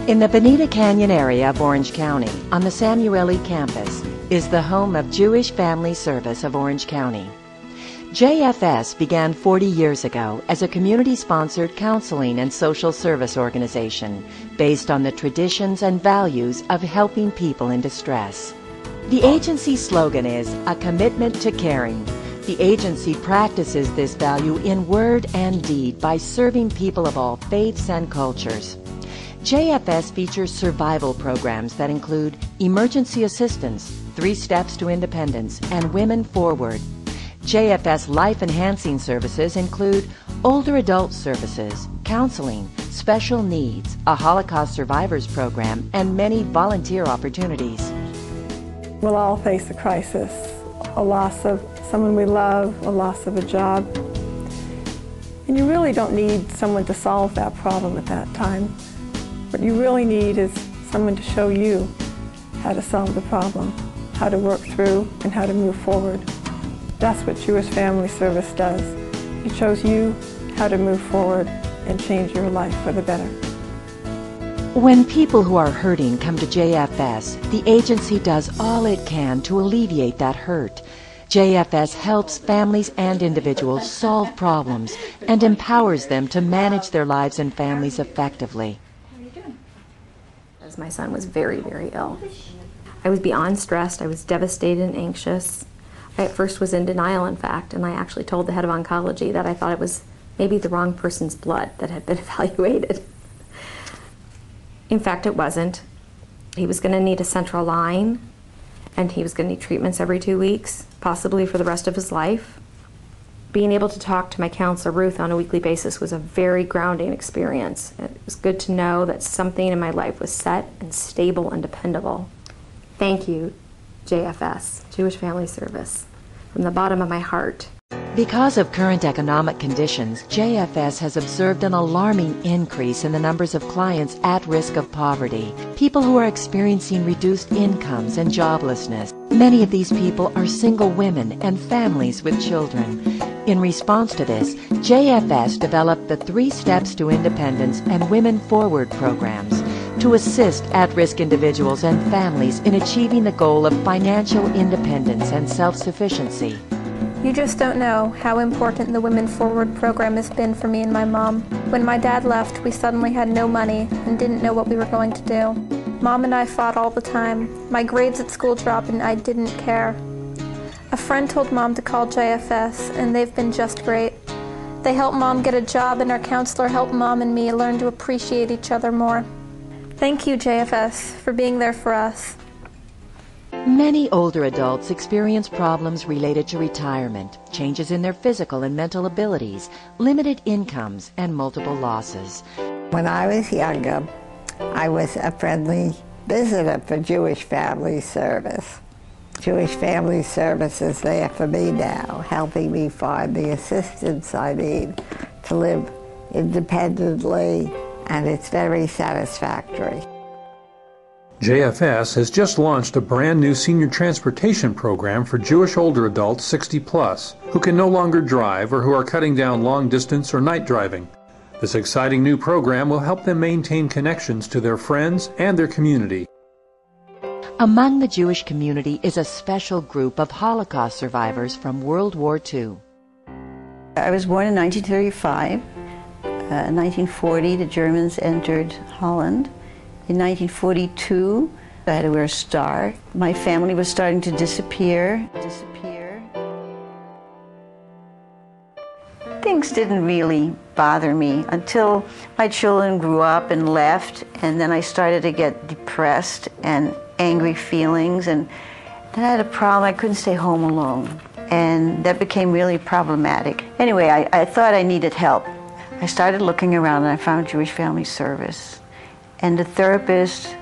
In the Bonita Canyon area of Orange County, on the Samuel E. campus, is the home of Jewish Family Service of Orange County. JFS began 40 years ago as a community-sponsored counseling and social service organization based on the traditions and values of helping people in distress. The agency's slogan is "A Commitment to Caring." The agency practices this value in word and deed by serving people of all faiths and cultures. JFS features survival programs that include emergency assistance, 3 Steps to Independence, and Women Forward. JFS life-enhancing services include older adult services, counseling, special needs, a Holocaust survivors program, and many volunteer opportunities. We'll all face a crisis, a loss of someone we love, a loss of a job. And you really don't need someone to solve that problem at that time. What you really need is someone to show you how to solve the problem, how to work through, and how to move forward. That's what Jewish Family Service does. It shows you how to move forward and change your life for the better. When people who are hurting come to JFS, the agency does all it can to alleviate that hurt. JFS helps families and individuals solve problems and empowers them to manage their lives and families effectively. As my son was very, very ill. I was beyond stressed. I was devastated and anxious. I at first was in denial, in fact, and I actually told the head of oncology that I thought it was maybe the wrong person's blood that had been evaluated. In fact, it wasn't. He was going to need a central line, and he was going to need treatments every 2 weeks, possibly for the rest of his life. Being able to talk to my counselor, Ruth, on a weekly basis was a very grounding experience. It was good to know that something in my life was set and stable and dependable. Thank you, JFS, Jewish Family Service, from the bottom of my heart. Because of current economic conditions, JFS has observed an alarming increase in the numbers of clients at risk of poverty, people who are experiencing reduced incomes and joblessness. Many of these people are single women and families with children. In response to this, JFS developed the 3 Steps to Independence and Women Forward programs to assist at-risk individuals and families in achieving the goal of financial independence and self-sufficiency. You just don't know how important the Women Forward program has been for me and my mom. When my dad left, we suddenly had no money and didn't know what we were going to do. Mom and I fought all the time. My grades at school dropped and I didn't care. A friend told Mom to call JFS, and they've been just great. They helped Mom get a job, and our counselor helped Mom and me learn to appreciate each other more. Thank you, JFS, for being there for us. Many older adults experience problems related to retirement, changes in their physical and mental abilities, limited incomes, and multiple losses. When I was younger, I was a friendly visitor for Jewish Family Service. Jewish Family Service is there for me now, helping me find the assistance I need to live independently, and it's very satisfactory. JFS has just launched a brand new senior transportation program for Jewish older adults 60 plus who can no longer drive or who are cutting down long distance or night driving. This exciting new program will help them maintain connections to their friends and their community. Among the Jewish community is a special group of Holocaust survivors from World War II. I was born in 1935. In 1940, the Germans entered Holland. In 1942, I had to wear a star. My family was starting to disappear. Things didn't really bother me until my children grew up and left, and then I started to get depressed and angry feelings, and then I had a problem. I couldn't stay home alone, and that became really problematic. Anyway, I thought I needed help. I started looking around and I found Jewish Family Service. And the therapist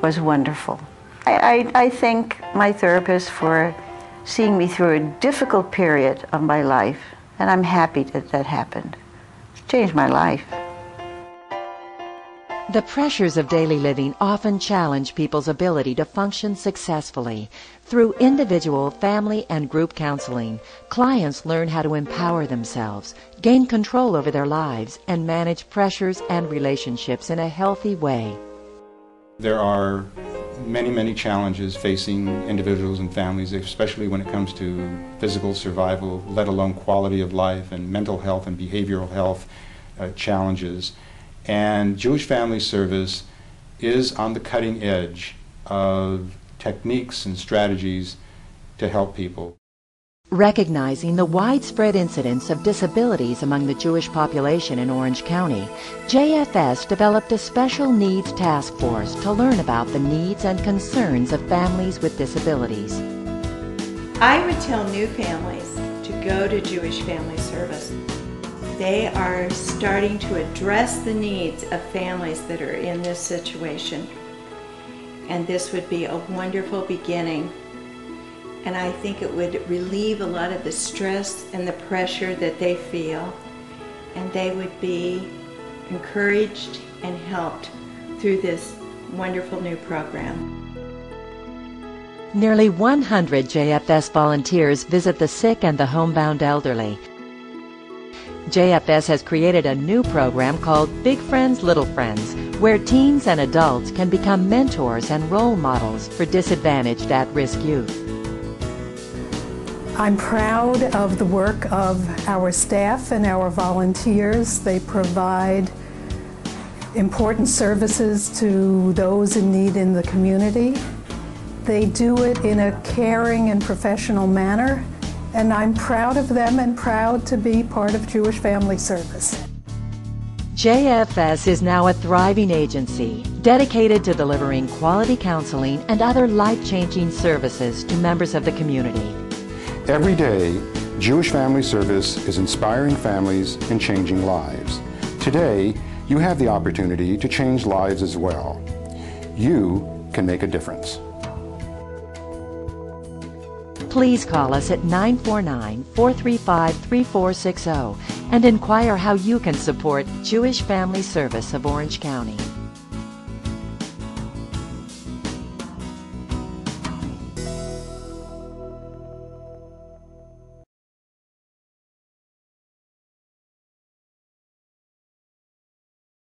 was wonderful. I thank my therapist for seeing me through a difficult period of my life, and I'm happy that that happened. It's changed my life. The pressures of daily living often challenge people's ability to function successfully. Through individual, family, and group counseling, clients learn how to empower themselves, gain control over their lives, and manage pressures and relationships in a healthy way. There are many challenges facing individuals and families, especially when it comes to physical survival, let alone quality of life and mental health and behavioral health challenges. And Jewish Family Service is on the cutting edge of techniques and strategies to help people. Recognizing the widespread incidence of disabilities among the Jewish population in Orange County, JFS developed a special needs task force to learn about the needs and concerns of families with disabilities. I would tell new families to go to Jewish Family Service. They are starting to address the needs of families that are in this situation. And this would be a wonderful beginning. And I think it would relieve a lot of the stress and the pressure that they feel. And they would be encouraged and helped through this wonderful new program. Nearly 100 JFS volunteers visit the sick and the homebound elderly. JFS has created a new program called Big Friends, Little Friends, where teens and adults can become mentors and role models for disadvantaged at-risk youth. I'm proud of the work of our staff and our volunteers. They provide important services to those in need in the community. They do it in a caring and professional manner, and I'm proud of them and proud to be part of Jewish Family Service. JFS is now a thriving agency dedicated to delivering quality counseling and other life-changing services to members of the community. Every day, Jewish Family Service is inspiring families and changing lives. Today, you have the opportunity to change lives as well. You can make a difference. Please call us at 949-435-3460 and inquire how you can support Jewish Family Service of Orange County.